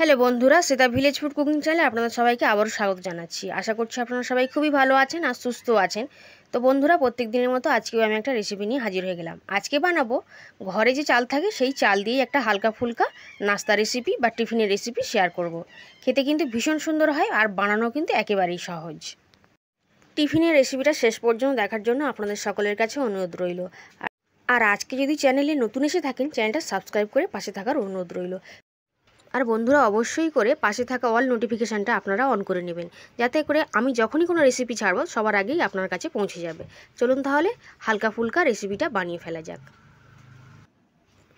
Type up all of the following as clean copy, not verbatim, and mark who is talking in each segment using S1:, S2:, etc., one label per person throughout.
S1: Hello বন্ধুরা, সেটা village food cooking চ্যানেলে আপনাদের সবাইকে আবারও স্বাগত জানাচ্ছি। আশা করছি আপনারা সবাই খুবই ভালো আছেন আর সুস্থ আছেন। তো বন্ধুরা, প্রত্যেক দিনের মতো আজকেও আমি একটা রেসিপি নিয়ে হাজির হয়ে গেলাম। আজকে বানাবো ঘরে যে চাল থাকে সেই চাল দিয়ে একটা হালকা ফুলকা নাস্তা রেসিপি বা টিফিনের রেসিপি শেয়ার করব। খেতে কিন্তু ভীষণ সুন্দর হয় আর বানানো কিন্তু একেবারেই সহজ। টিফিনের রেসিপিটা শেষ পর্যন্ত দেখার জন্য আপনাদের সকলের কাছে অনুরোধ রইল। আর আজকে যদি চ্যানেলে নতুন এসে থাকেন, চ্যানেলটা সাবস্ক্রাইব করে পাশে থাকার অনুরোধ রইল। আর বন্ধুরা, অবশ্যই করে পাশে থাকা অল নোটিফিকেশানটা আপনারা অন করে নেবেন, যাতে করে আমি যখনই কোনো রেসিপি ছাড়বো সবার আগেই আপনার কাছে পৌঁছে যাবে। চলুন তাহলে হালকা ফুলকা রেসিপিটা বানিয়ে ফেলা যাক।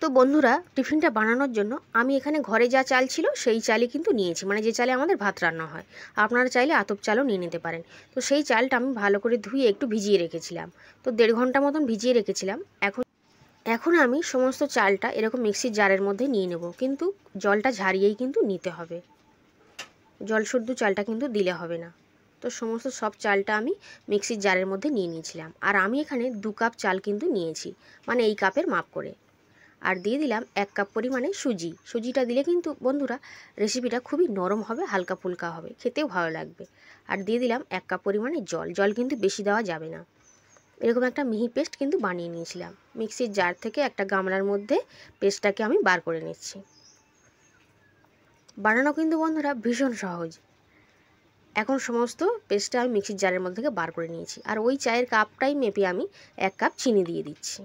S1: তো বন্ধুরা, টিফিনটা বানানোর জন্য আমি এখানে ঘরে যা চাল ছিল সেই চালই কিন্তু নিয়েছি, মানে যে চালে আমাদের ভাত রান্না হয়। আপনারা চাইলে আতপ চালও নিয়ে নিতে পারেন। তো সেই চালটা আমি ভালো করে ধুয়ে একটু ভিজিয়ে রেখেছিলাম। তো 1.5 ঘন্টা মতন ভিজিয়ে রেখেছিলাম। এখন আমি সমস্ত চালটা এরকম মিক্সির জারের মধ্যে নিয়ে নেব, কিন্তু জলটা ঝারিয়েই কিন্তু নিতে হবে। জল শুদ্ধ চালটা কিন্তু দিলে হবে না। তো সমস্ত সব চালটা আমি মিক্সির জারের মধ্যে নিয়ে নিয়েছিলাম। আর আমি এখানে 2 কাপ চাল কিন্তু নিয়েছি, মানে এই কাপের মাপ করে। আর দিয়ে দিলাম 1 কাপ পরিমাণে সুজি। সুজিটা দিলে কিন্তু বন্ধুরা রেসিপিটা খুবই নরম হবে, হালকা ফুলকা হবে, খেতেও ভালো লাগবে। আর দিয়ে দিলাম 1 কাপ পরিমাণে জল। জল কিন্তু বেশি দেওয়া যাবে না। এরকম একটা মিহি পেস্ট কিন্তু বানিয়ে নিয়েছিলাম। মিক্সির জার থেকে একটা গামলার মধ্যে পেস্টটাকে আমি বার করে নিচ্ছি। বানানো কিন্তু বন্ধুরা ভীষণ সহজ। এখন সমস্ত পেস্টটা আমি মিক্সির জারের মধ্যে থেকে বার করে নিয়েছি। আর ওই চায়ের কাপটাই মেপে আমি 1 কাপ চিনি দিয়ে দিচ্ছি।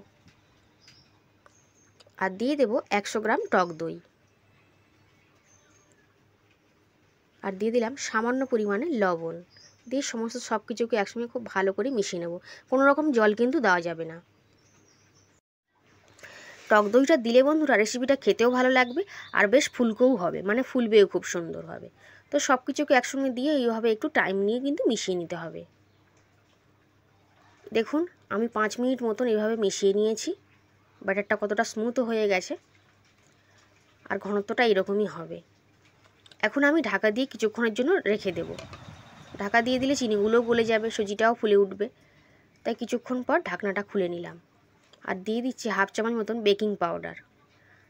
S1: আর দিয়ে দেব 100 গ্রাম টক দই। আর দিয়ে দিলাম সামান্য পরিমাণে লবণ। দিয়ে সমস্ত সব কিছুকে একসঙ্গে খুব ভালো করে মিশিয়ে নেব। কোনো রকম জল কিন্তু দেওয়া যাবে না। টক দইটা দিলে বন্ধুরা রেসিপিটা খেতেও ভালো লাগবে আর বেশ ফুলকোও হবে, মানে ফুলবেও খুব সুন্দরভাবে। তো সব কিছুকে একসঙ্গে দিয়ে এইভাবে একটু টাইম নিয়ে কিন্তু মিশিয়ে নিতে হবে। দেখুন, আমি 5 মিনিট মতন এইভাবে মিশিয়ে নিয়েছি। ব্যাটারটা কতটা স্মুথ হয়ে গেছে আর ঘনত্বটা এরকমই হবে। এখন আমি ঢাকা দিয়ে কিছুক্ষণের জন্য রেখে দেব। ঢাকা দিয়ে দিলে চিনিগুলোও গলে যাবে, সুজিটাও ফুলে উঠবে। তাই কিছুক্ষণ পর ঢাকনাটা খুলে নিলাম। আর দিয়ে দিচ্ছি 1/2 চামচ মতন বেকিং পাউডার।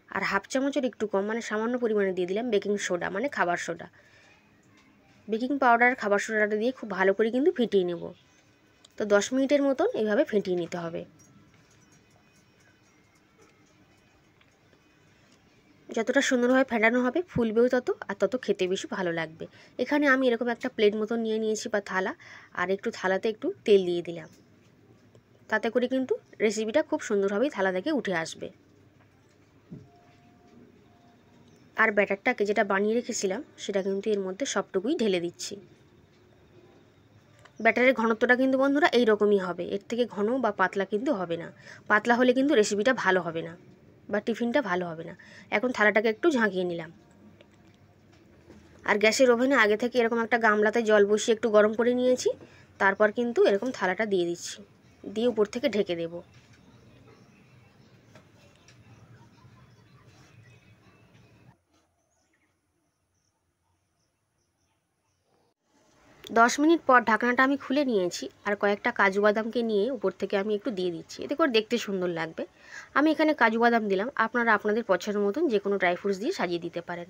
S1: আর 1/2 চামচের একটু কম, মানে সামান্য পরিমাণে দিয়ে দিলাম বেকিং সোডা, মানে খাবার সোডা। বেকিং পাউডার খাবার সোডাটা দিয়ে খুব ভালো করে কিন্তু ফেটিয়ে নেব। তো 10 মিনিটের মতন এইভাবে ফেটিয়ে নিতে হবে। যতটা সুন্দরভাবে ফেটানো হবে ফুলবেও তত, আর তত খেতে বেশি ভালো লাগবে। এখানে আমি এরকম একটা প্লেট মতন নিয়ে নিয়েছি বা থালা, আর একটু থালাতে একটু তেল দিয়ে দিলাম। তাতে করে কিন্তু রেসিপিটা খুব সুন্দরভাবেই থালা থেকে উঠে আসবে। আর ব্যাটারটাকে যেটা বানিয়ে রেখেছিলাম সেটা কিন্তু এর মধ্যে সবটুকুই ঢেলে দিচ্ছি। ব্যাটারের ঘনত্বটা কিন্তু বন্ধুরা এই রকমই হবে, এর থেকে ঘন বা পাতলা কিন্তু হবে না। পাতলা হলে কিন্তু রেসিপিটা ভালো হবে না বা টিফিনটা ভালো হবে না। এখন থালাটাকে একটু ঝাঁকিয়ে নিলাম। আর গ্যাসের ওভেনে আগে থেকে এরকম একটা গামলাতে জল বসিয়ে একটু গরম করে নিয়েছি। তারপর কিন্তু এরকম থালাটা দিয়ে দিচ্ছি, দিয়ে উপর থেকে ঢেকে দেব। দশ মিনিট পর ঢাকনাটা আমি খুলে নিয়েছি। আর কয়েকটা কাজু বাদামকে নিয়ে উপর থেকে আমি একটু দিয়ে দিচ্ছি, এতে করে দেখতে সুন্দর লাগবে। আমি এখানে কাজু বাদাম দিলাম, আপনারা আপনাদের পছন্দ মতন যে কোনো ড্রাই ফ্রুটস দিয়ে সাজিয়ে দিতে পারেন।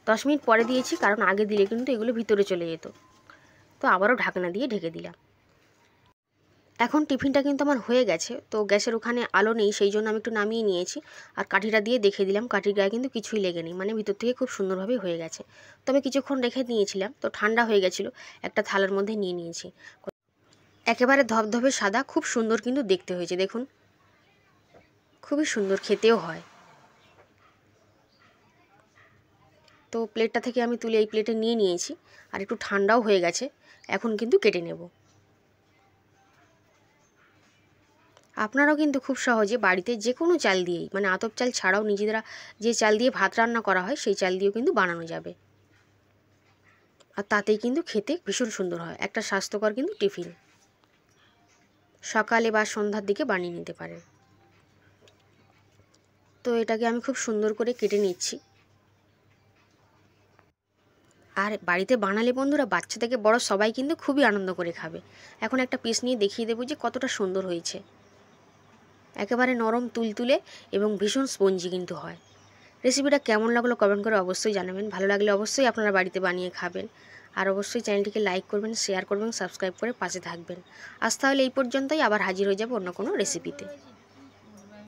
S1: 10 মিনিট পরে দিয়েছি, কারণ আগে দিলে কিন্তু এগুলো ভিতরে চলে যেত। তো আবারও ঢাকনা দিয়ে ঢেকে দিলাম। এখন টিফিনটা কিন্তু আমার হয়ে গেছে। তো গ্যাসের ওখানে আলো নেই, সেই জন্য আমি একটু নামিয়ে নিয়েছি। আর কাঠিটা দিয়ে দেখে দিলাম কাঠির গায়ে কিন্তু কিছুই লেগে নেই, মানে ভিতর থেকে খুব সুন্দরভাবে হয়ে গেছে। তো আমি কিছুক্ষণ রেখে নিয়েছিলাম, তো ঠান্ডা হয়ে গেছিলো। একটা থালার মধ্যে নিয়ে নিয়েছি। একেবারে ধবধবে সাদা, খুব সুন্দর কিন্তু দেখতে হয়েছে। দেখুন, খুবই সুন্দর, খেতেও হয়। তো প্লেটটা থেকে আমি তুলে এই প্লেটে নিয়ে নিয়েছি। আর একটু ঠান্ডাও হয়ে গেছে। এখন কিন্তু কেটে নেব। আপনারাও কিন্তু খুব সহজে বাড়িতে যে কোনো চাল দিয়েই, মানে আতপ চাল ছাড়াও নিজেরা যে চাল দিয়ে ভাত রান্না করা হয় সেই চাল দিয়েও কিন্তু বানানো যাবে। আর তাতেই কিন্তু খেতে ভীষণ সুন্দর হয়। একটা স্বাস্থ্যকর কিন্তু টিফিন সকালে বা সন্ধ্যার দিকে বানিয়ে নিতে পারেন। তো এটাকে আমি খুব সুন্দর করে কেটে নিচ্ছি। আর বাড়িতে বানালে বন্ধুরা বাচ্চা থেকে বড় সবাই কিন্তু খুবই আনন্দ করে খাবে। এখন একটা পিস নিয়ে দেখিয়ে দেবো যে কতটা সুন্দর হয়েছে। একেবারে নরম তুলতুলে এবং ভীষণ স্পঞ্জি কিন্তু হয়। রেসিপিটা কেমন লাগলো কমেন্ট করে অবশ্যই জানাবেন। ভালো লাগলে অবশ্যই আপনারা বাড়িতে বানিয়ে খাবেন। আর অবশ্যই চ্যানেলটিকে লাইক করবেন, শেয়ার করবেন, সাবস্ক্রাইব করে পাশে থাকবেন। আজ তাহলে এই পর্যন্তই, আবার হাজির হয়ে যাব অন্য কোনো রেসিপিতে।